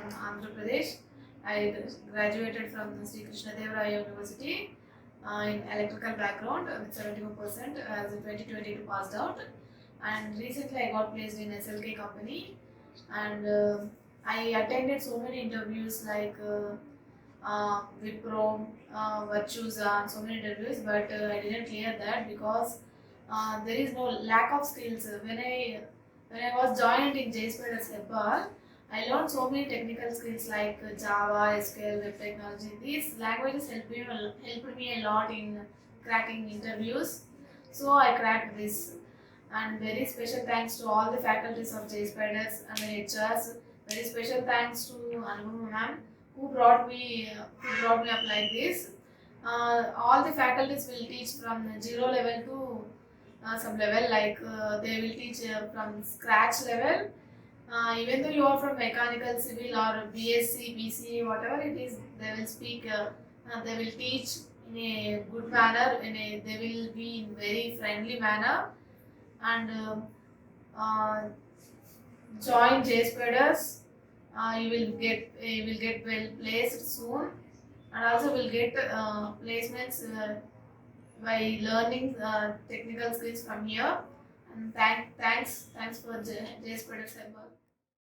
from Andhra Pradesh. I graduated from Sri Krishnadevara University in electrical background with 74% as a 2022 passed out. And recently I got placed in SLK company, and I attended so many interviews like Wipro, Virtusa, and so many interviews, but I didn't clear that because there is no lack of skills. When I was joined in JSpiders Hebbal, I learned so many technical skills like Java, SQL, web technology. These languages helped me a lot in cracking interviews. So I cracked this. And very special thanks to all the faculties of JSpiders and the HRs. Very special thanks to Anupama ma'am who brought me up like this. All the faculties will teach from zero level to some level, like they will teach from scratch level. Even though you are from mechanical, civil, or BSc, BCA, whatever it is, they will speak. They will teach in a good manner. They will be in very friendly manner, and uh, join JSpiders. You will get well placed soon, and also will get placements by learning technical skills from here. And thanks for JSpiders Hebbal.